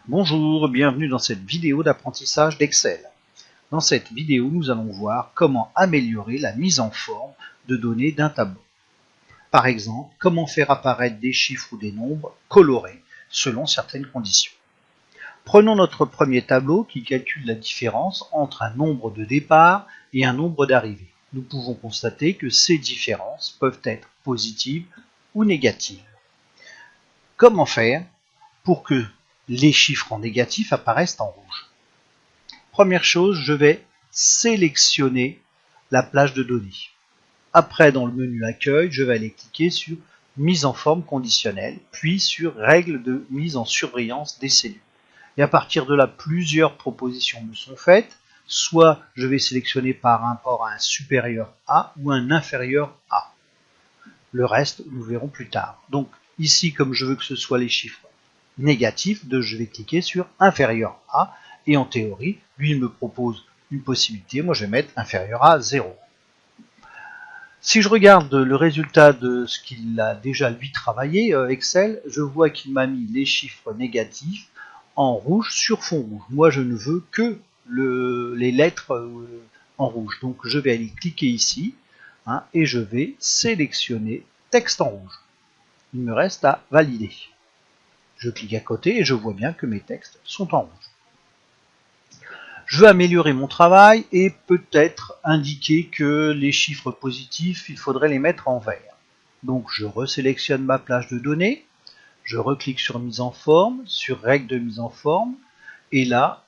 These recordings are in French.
Bonjour, bienvenue dans cette vidéo d'apprentissage d'Excel. Dans cette vidéo, nous allons voir comment améliorer la mise en forme de données d'un tableau. Par exemple, comment faire apparaître des chiffres ou des nombres colorés selon certaines conditions. Prenons notre premier tableau qui calcule la différence entre un nombre de départ et un nombre d'arrivée. Nous pouvons constater que ces différences peuvent être positives ou négatives. Comment faire pour que les chiffres en négatif apparaissent en rouge? Première chose, je vais sélectionner la plage de données. Après, dans le menu Accueil, je vais aller cliquer sur Mise en forme conditionnelle, puis sur Règles de mise en surveillance des cellules. Et à partir de là, plusieurs propositions me sont faites. Soit je vais sélectionner par rapport à un supérieur A ou un inférieur A. Le reste, nous verrons plus tard. Donc ici, comme je veux que ce soit les chiffres négatifs, je vais cliquer sur inférieur à, et en théorie, lui il me propose une possibilité, moi je vais mettre inférieur à 0. Si je regarde le résultat de ce qu'il a déjà lui travaillé, Excel, je vois qu'il m'a mis les chiffres négatifs en rouge sur fond rouge. Moi je ne veux que les lettres en rouge, donc je vais aller cliquer ici, et je vais sélectionner texte en rouge. Il me reste à valider. Je clique à côté et je vois bien que mes textes sont en rouge. Je veux améliorer mon travail et peut-être indiquer que les chiffres positifs, il faudrait les mettre en vert. Donc je resélectionne ma plage de données, je reclique sur mise en forme, sur règle de mise en forme, et là,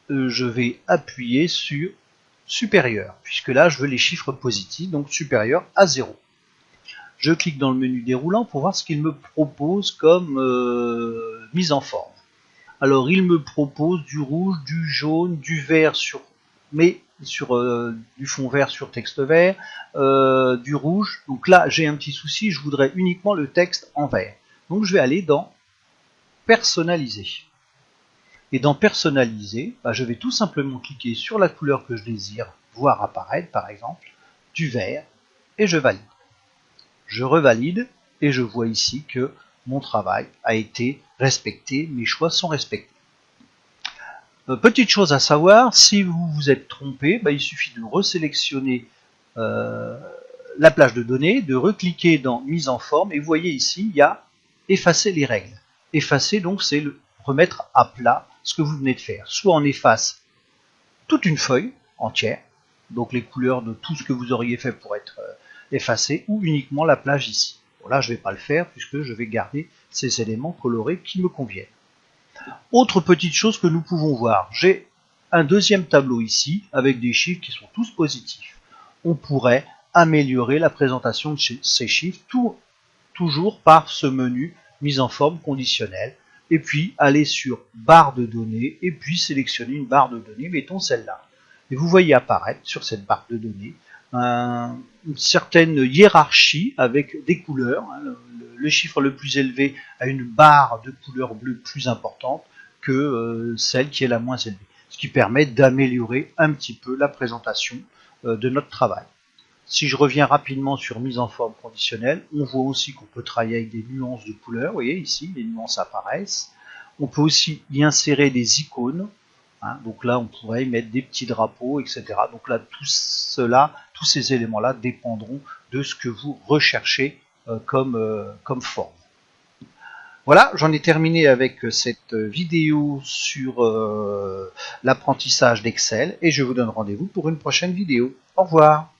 je vais appuyer sur supérieur, puisque là, je veux les chiffres positifs, donc supérieur à 0. Je clique dans le menu déroulant pour voir ce qu'il me propose comme mise en forme. Alors il me propose du rouge, du jaune, du vert du fond vert sur texte vert, du rouge. Donc là j'ai un petit souci, je voudrais uniquement le texte en vert. Donc je vais aller dans personnaliser. Et dans personnaliser, je vais tout simplement cliquer sur la couleur que je désire voir apparaître, par exemple, du vert, et je valide. Je revalide et je vois ici que mon travail a été respecté, mes choix sont respectés. Petite chose à savoir, si vous vous êtes trompé, il suffit de resélectionner la plage de données, de recliquer dans mise en forme et vous voyez ici, il y a effacer les règles. Effacer donc c'est remettre à plat ce que vous venez de faire. Soit on efface toute une feuille entière, donc les couleurs de tout ce que vous auriez fait pour être effacé, ou uniquement la plage ici. Bon, là je ne vais pas le faire puisque je vais garder ces éléments colorés qui me conviennent. Autre petite chose que nous pouvons voir, j'ai un deuxième tableau ici avec des chiffres qui sont tous positifs. On pourrait améliorer la présentation de ces chiffres toujours par ce menu mise en forme conditionnelle et puis aller sur barre de données et puis sélectionner une barre de données, mettons celle-là. Et vous voyez apparaître sur cette barre de données une certaine hiérarchie avec des couleurs. Le chiffre le plus élevé a une barre de couleur bleue plus importante que celle qui est la moins élevée, ce qui permet d'améliorer un petit peu la présentation de notre travail. Si je reviens rapidement sur mise en forme conditionnelle, on voit aussi qu'on peut travailler avec des nuances de couleurs. Vous voyez ici, les nuances apparaissent. On peut aussi y insérer des icônes. Donc là, on pourrait y mettre des petits drapeaux, etc. Donc là, tous ces éléments-là dépendront de ce que vous recherchez comme forme. Voilà, j'en ai terminé avec cette vidéo sur l'apprentissage d'Excel et je vous donne rendez-vous pour une prochaine vidéo. Au revoir.